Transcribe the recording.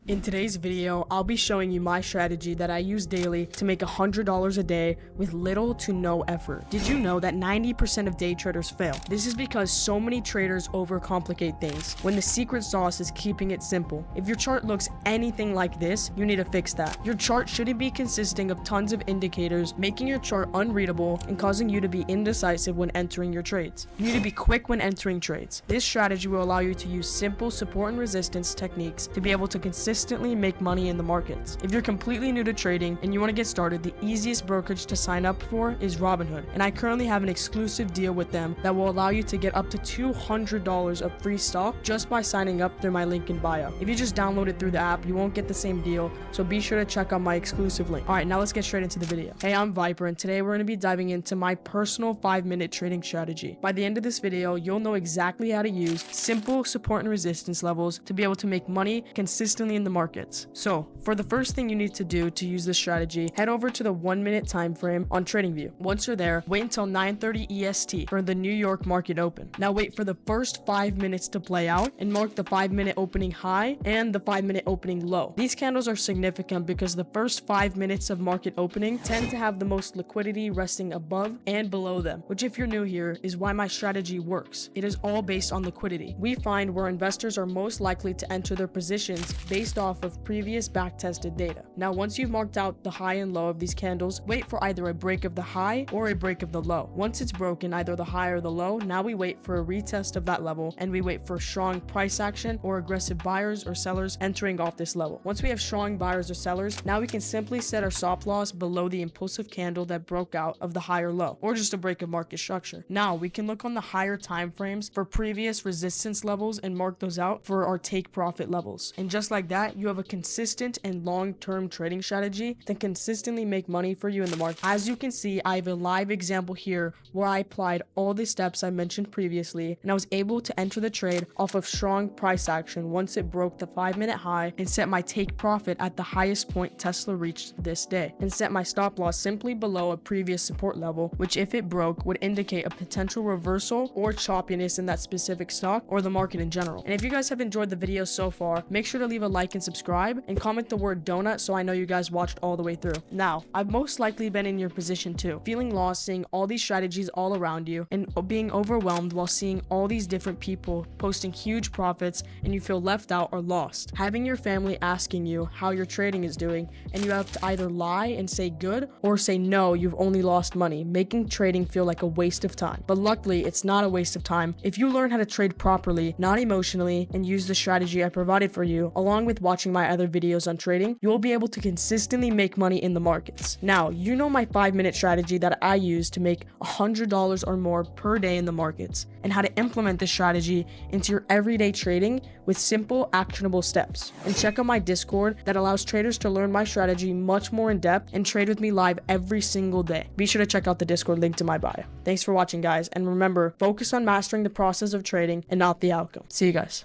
In today's video, I'll be showing you my strategy that I use daily to make $100 a day with little to no effort. Did you know that 90% of day traders fail? This is because so many traders overcomplicate things, when the secret sauce is keeping it simple. If your chart looks anything like this, you need to fix that. Your chart shouldn't be consisting of tons of indicators, making your chart unreadable and causing you to be indecisive when entering your trades. You need to be quick when entering trades. This strategy will allow you to use simple support and resistance techniques to be able to consistently make money in the markets. If you're completely new to trading and you want to get started, the easiest brokerage to sign up for is Robinhood, and I currently have an exclusive deal with them that will allow you to get up to $200 of free stock just by signing up through my link in bio. If you just download it through the app, you won't get the same deal, so be sure to check out my exclusive link. Alright, now let's get straight into the video. Hey, I'm Viper, and today we're going to be diving into my personal 5-minute trading strategy. By the end of this video, you'll know exactly how to use simple support and resistance levels to be able to make money consistently in the markets. So for the first thing you need to do to use this strategy, head over to the 1-minute time frame on TradingView. Once you're there, wait until 9:30 EST for the New York market open. Now wait for the first 5 minutes to play out and mark the 5-minute opening high and the 5-minute opening low. These candles are significant because the first 5 minutes of market opening tend to have the most liquidity resting above and below them, which, if you're new here, is why my strategy works. It is all based on liquidity. We find where investors are most likely to enter their positions based off of previous back-tested data. Now, once you've marked out the high and low of these candles, wait for either a break of the high or a break of the low. Once it's broken, either the high or the low, now we wait for a retest of that level, and we wait for strong price action or aggressive buyers or sellers entering off this level. Once we have strong buyers or sellers, now we can simply set our stop loss below the impulsive candle that broke out of the higher low, or just a break of market structure. Now we can look on the higher time frames for previous resistance levels and mark those out for our take profit levels. And just like that, you have a consistent and long-term trading strategy that consistently make money for you in the market. As you can see, I have a live example here where I applied all the steps I mentioned previously, and I was able to enter the trade off of strong price action once it broke the 5-minute high and set my take profit at the highest point Tesla reached this day, and set my stop loss simply below a previous support level, which, if it broke, would indicate a potential reversal or choppiness in that specific stock or the market in general. And if you guys have enjoyed the video so far, make sure to leave a like and subscribe, and comment the word donut so I know you guys watched all the way through. Now, I've most likely been in your position too, feeling lost, seeing all these strategies all around you and being overwhelmed while seeing all these different people posting huge profits, and you feel left out or lost. Having your family asking you how your trading is doing, and you have to either lie and say good or say no, you've only lost money, making trading feel like a waste of time. But luckily, it's not a waste of time if you learn how to trade properly, not emotionally, and use the strategy I provided for you, along with watching my other videos on trading. You'll be able to consistently make money in the markets. Now, you know my 5-minute strategy that I use to make $100 or more per day in the markets, and how to implement this strategy into your everyday trading with simple, actionable steps. And check out my Discord that allows traders to learn my strategy much more in depth and trade with me live every single day. Be sure to check out the Discord link to my bio. Thanks for watching, guys, and remember, focus on mastering the process of trading and not the outcome. See you guys.